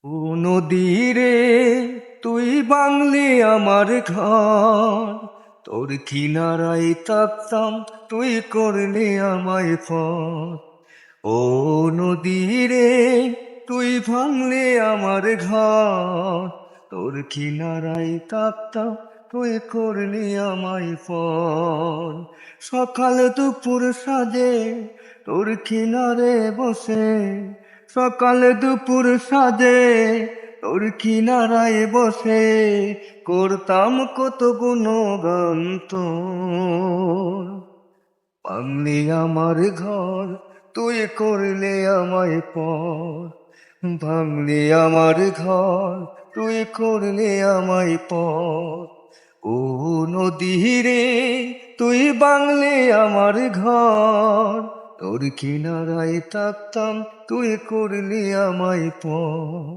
ও নদী রে, তুই বাংলি আমার ঘর, তোর কিনারায় থাকতাম, তুই করলি আমায় পর। ও নদী রে, তুই ভাঙলি আমার ঘর, তোর কিনারায় থাকতাম, তুই করলি আমায় পর। সকাল দুপুর সাজে তোর কিনারে বসে, সকাল দুপুর সাজে তোর কিনারায় বসে, করতাম কত গুণগান তোর। ভাঙলি আমার ঘর, তুই করলে আমায় পর। ভাঙলি আমার ঘর, তুই করলে আমায় পর। ও নদী রে, তুই বাংলে আমার ঘর, তোর কিনারায় থাকতাম, তুই করলি আমায় পর।